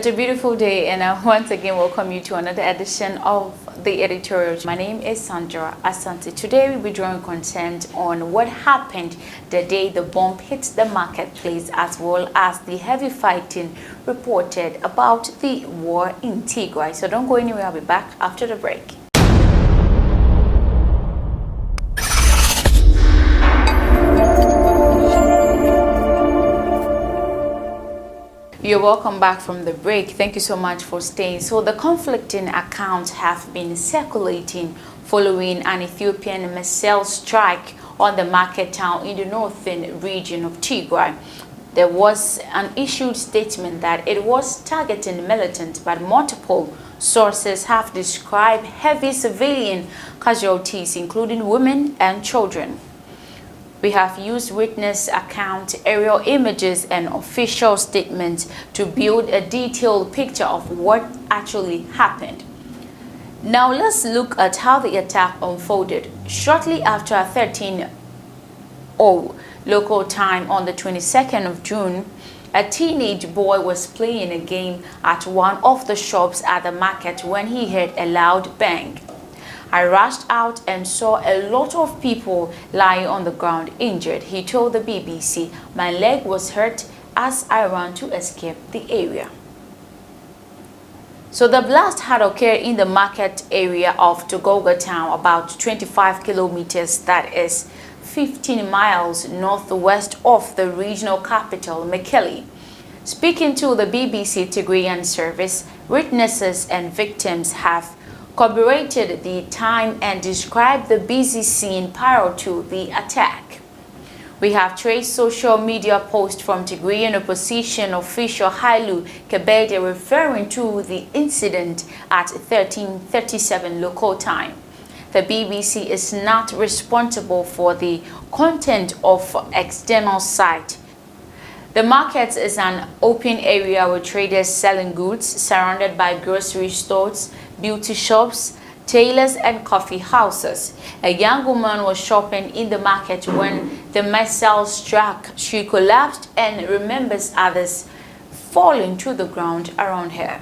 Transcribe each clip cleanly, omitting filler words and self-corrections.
a beautiful day, and I once again welcome you to another edition of the editorial. My name is Sandra Asante. Today we'll be drawing content on what happened the day the bomb hit the marketplace, as well as the heavy fighting reported about the war in Tigray. So don't go anywhere, I'll be back after the break. You're welcome back from the break. Thank you so much for staying. So the conflicting accounts have been circulating following an Ethiopian missile strike on the market town in the northern region of Tigray. There was an issued statement that it was targeting militants, but multiple sources have described heavy civilian casualties, including women and children. We have used witness accounts, aerial images, and official statements to build a detailed picture of what actually happened. Now let's look at how the attack unfolded. Shortly after 13:00 local time on the 22nd of June, a teenage boy was playing a game at one of the shops at the market when he heard a loud bang. I rushed out and saw a lot of people lying on the ground injured. He told the BBC, "My leg was hurt as I ran to escape the area." So the blast had occurred in the market area of Togoga town, about 25 kilometers, that is 15 miles northwest of the regional capital, Mekelle. Speaking to the BBC Tigrayan service, witnesses and victims have corroborated the time and described the busy scene prior to the attack. We have traced social media posts from Tigrayan opposition official Hailu Kebede referring to the incident at 13:37 local time. The BBC is not responsible for the content of external site. The market is an open area with traders selling goods, surrounded by grocery stores, beauty shops, tailors, and coffee houses. A young woman was shopping in the market when the missile struck. She collapsed and remembers others falling to the ground around her.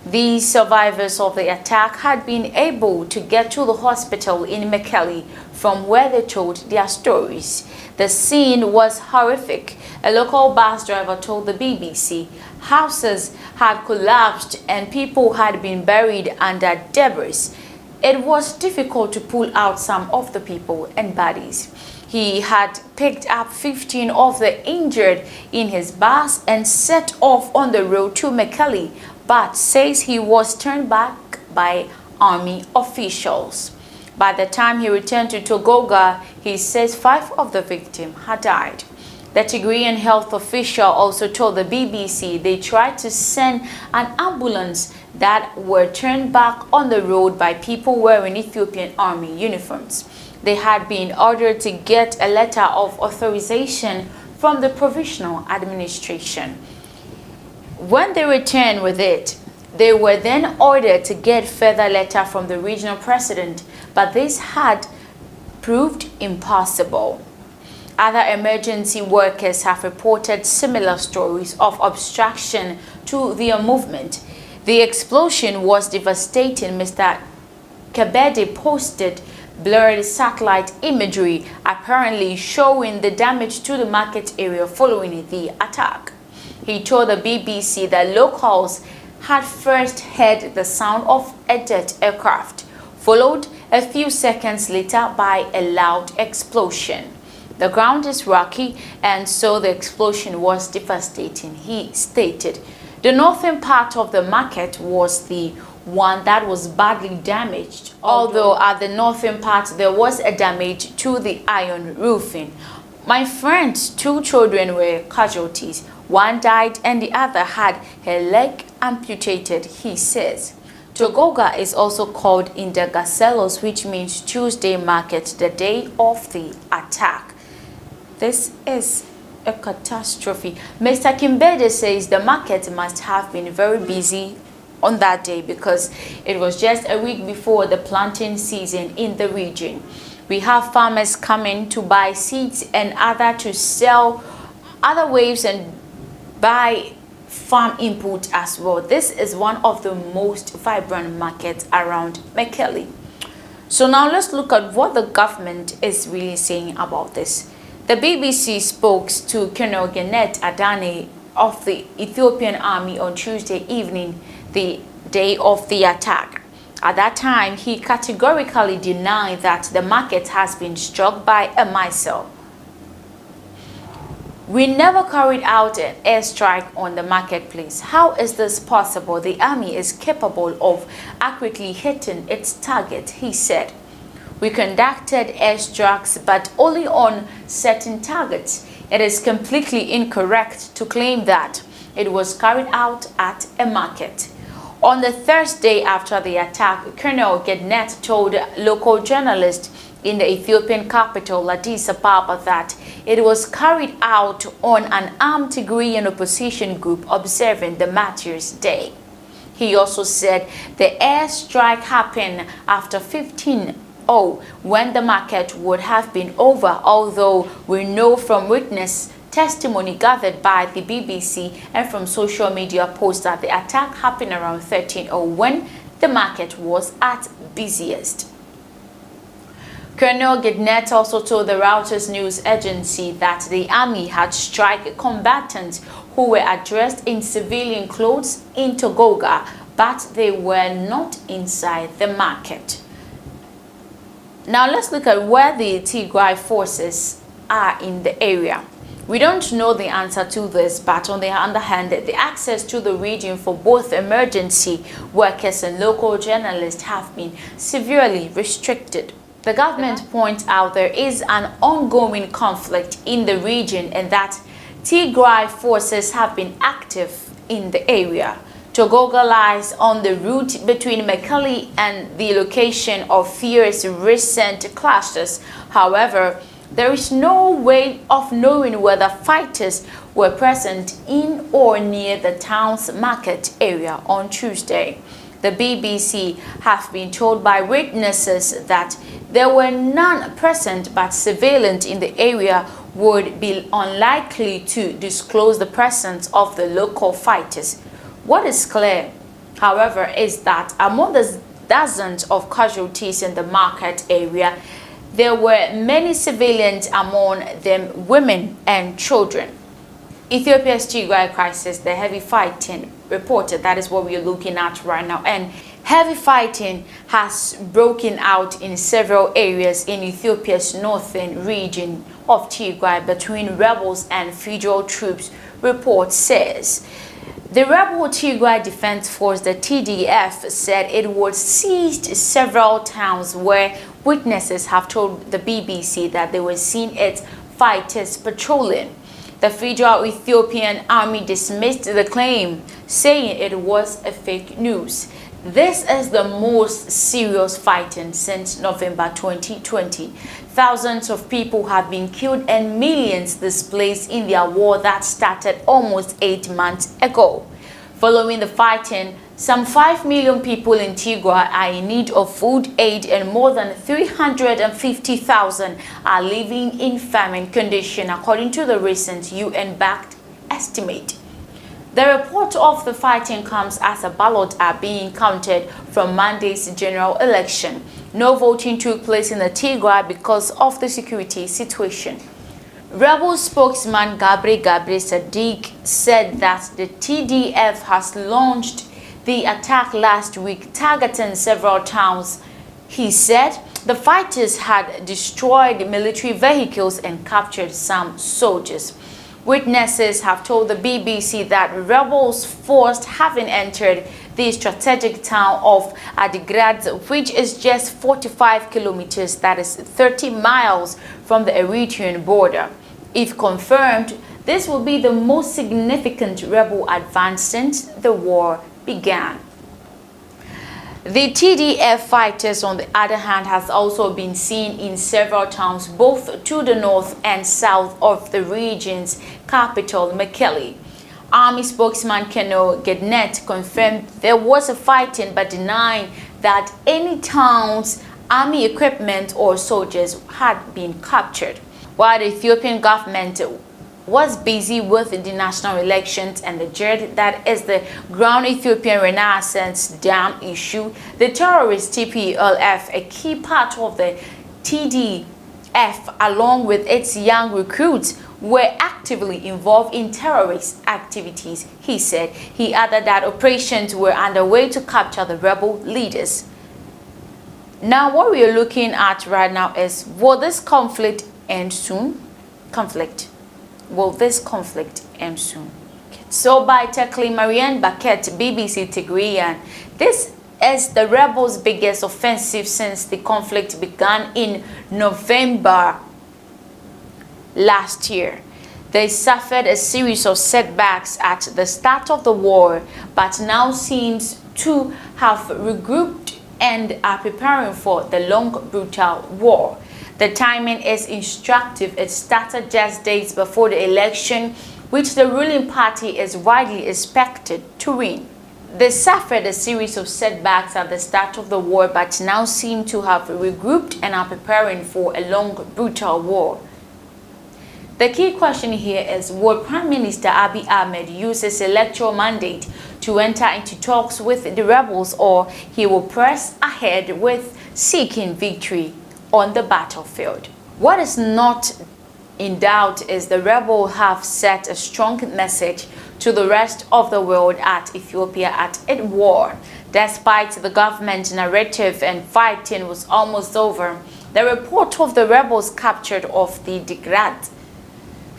The survivors of the attack had been able to get to the hospital in Mekelle, from where they told their stories. The scene was horrific. A local bus driver told the BBC houses had collapsed and people had been buried under debris. It was difficult to pull out some of the people and bodies. He had picked up 15 of the injured in his bus and set off on the road to Mekelle, but says he was turned back by army officials. By the time he returned to Togoga, he says 5 of the victims had died. The Tigrayan health official also told the BBC they tried to send an ambulance that were turned back on the road by people wearing Ethiopian army uniforms. They had been ordered to get a letter of authorization from the provisional administration. When they returned with it, they were then ordered to get further letter from the regional president, but this had proved impossible. Other emergency workers have reported similar stories of obstruction to their movement. The explosion was devastating. Mr. Kebede posted blurred satellite imagery apparently showing the damage to the market area following the attack. He told the BBC that locals had first heard the sound of a jet aircraft, followed a few seconds later by a loud explosion. The ground is rocky, and so the explosion was devastating, he stated. The northern part of the market was the one that was badly damaged, although at the northern part there was a damage to the iron roofing. My friend's 2 children were casualties. One died and the other had her leg amputated, he says. Togoga is also called Indagaselos, which means Tuesday market, the day of the attack. This is a catastrophe. Mr. Kimbede says the market must have been very busy on that day because it was just a week before the planting season in the region. We have farmers coming to buy seeds and other to sell other waves and buy farm input as well. This is one of the most vibrant markets around Mekelle. So now let's look at what the government is really saying about this. The BBC spoke to Colonel Genet Adane of the Ethiopian army on Tuesday evening, the day of the attack. At that time, he categorically denied that the market has been struck by a missile. We never carried out an airstrike on the marketplace. How is this possible? The army is capable of accurately hitting its target, he said. We conducted airstrikes, but only on certain targets. It is completely incorrect to claim that it was carried out at a market. On the Thursday after the attack, Colonel Gednet told local journalists in the Ethiopian capital, Addis Ababa, that it was carried out on an armed Tigrayan opposition group observing the Martyrs' Day. He also said the airstrike happened after 15:00 when the market would have been over, although we know from witness testimony gathered by the BBC and from social media posts that the attack happened around 13:00 when the market was at busiest. Colonel Gednet also told the Reuters news agency that the army had struck combatants who were dressed in civilian clothes in Togoga, but they were not inside the market. Now let's look at where the Tigray forces are in the area. We don't know the answer to this, but on the other hand, the access to the region for both emergency workers and local journalists have been severely restricted. The government points out there is an ongoing conflict in the region and that Tigray forces have been active in the area. Togoga lies on the route between Mekelle and the location of fierce recent clashes. However, there is no way of knowing whether fighters were present in or near the town's market area on Tuesday. The BBC have been told by witnesses that there were none present, but civilians in the area would be unlikely to disclose the presence of the local fighters. What is clear, however, is that among the dozens of casualties in the market area, there were many civilians, among them women and children. Ethiopia's Tigray crisis, the heavy fighting reported, that is what we are looking at right now, and heavy fighting has broken out in several areas in Ethiopia's northern region of Tigray between rebels and federal troops, report says. The rebel Tigray Defense Force, the TDF, said it would seized several towns where witnesses have told the BBC that they were seeing its fighters patrolling. The Federal Ethiopian Army dismissed the claim, saying it was a fake news. This is the most serious fighting since November 2020. Thousands of people have been killed and millions displaced in their war that started almost 8 months ago. Following the fighting, some 5 million people in Tigray are in need of food aid and more than 350,000 are living in famine condition, according to the recent UN-backed estimate. The report of the fighting comes as a ballots are being counted from Monday's general election. No voting took place in the Tigray because of the security situation. Rebel spokesman Gabriel Sadiq said that the TDF has launched the attack last week, targeting several towns. He said the fighters had destroyed military vehicles and captured some soldiers. Witnesses have told the BBC that rebels forced having entered the strategic town of Adigrat, which is just 45 kilometers, that is 30 miles from the Eritrean border. If confirmed, this will be the most significant rebel advance since the war began. The TDF fighters, on the other hand, has also been seen in several towns both to the north and south of the region's capital, Mekelle. Army spokesman Colonel Gednet confirmed there was a fighting but denying that any town's army equipment or soldiers had been captured. While the Ethiopian government was busy with the national elections and the JED, that is the Ground Ethiopian Renaissance Dam issue, the terrorist TPLF, a key part of the TDF, along with its young recruits, were actively involved in terrorist activities, he said. He added that operations were underway to capture the rebel leaders. Now, what we are looking at right now is, will this conflict end soon? Will this conflict end soon? So by tackling Marianne Baquet, BBC Tigrian, this is the rebels' biggest offensive since the conflict began in November last year. They suffered a series of setbacks at the start of the war, but now seems to have regrouped and are preparing for the long, brutal war. The timing is instructive. It started just days before the election, which the ruling party is widely expected to win. They suffered a series of setbacks at the start of the war, but now seem to have regrouped and are preparing for a long, brutal war. The key question here is, will Prime Minister Abiy Ahmed use his electoral mandate to enter into talks with the rebels, or he will press ahead with seeking victory on the battlefield? What is not in doubt is the rebels have set a strong message to the rest of the world at Ethiopia at its war. Despite the government narrative and fighting was almost over, the report of the rebels captured of the Tigray,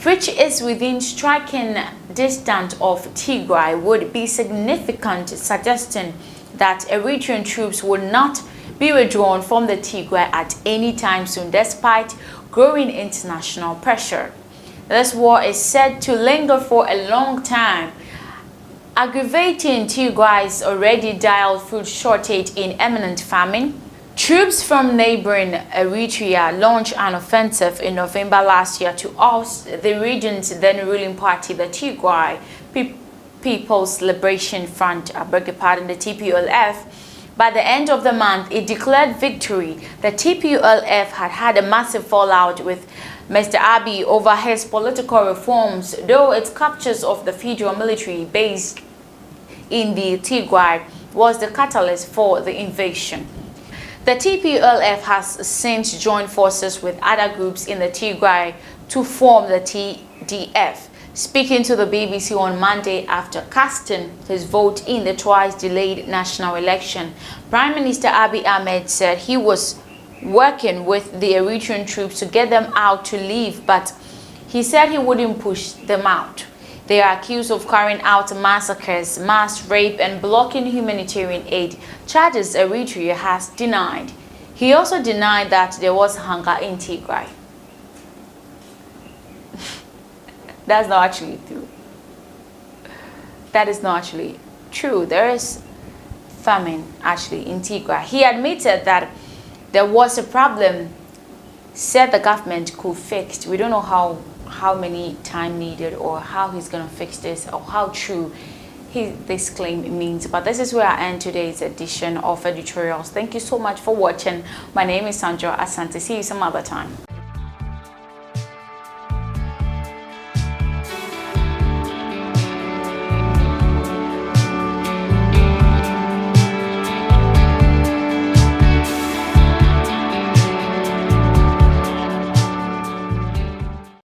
which is within striking distance of Tigray, would be significant, suggesting that Eritrean troops would not be withdrawn from the Tigray at any time soon, despite growing international pressure. This war is said to linger for a long time, aggravating Tigray's already dire food shortage in imminent famine. Troops from neighboring Eritrea launched an offensive in November last year to oust the region's then ruling party, the Tigray People's Liberation Front, the TPLF. By the end of the month, it declared victory. The TPLF had a massive fallout with Mr. Abiy over his political reforms, though its captures of the federal military base in the Tigray was the catalyst for the invasion. The TPLF has since joined forces with other groups in the Tigray to form the TDF. Speaking to the BBC on Monday after casting his vote in the twice-delayed national election, Prime Minister Abiy Ahmed said he was working with the Eritrean troops to get them out to leave, but he said he wouldn't push them out. They are accused of carrying out massacres, mass rape, and blocking humanitarian aid, charges Eritrea has denied. He also denied that there was hunger in Tigray. That's not actually true. That is not actually true. There is famine actually in Tigray. He admitted that there was a problem, said the government could fix. We don't know how many time needed or how he's going to fix this or how true this claim means. But this is where I end today's edition of editorials. Thank you so much for watching. My name is Sandra Asante. See you some other time.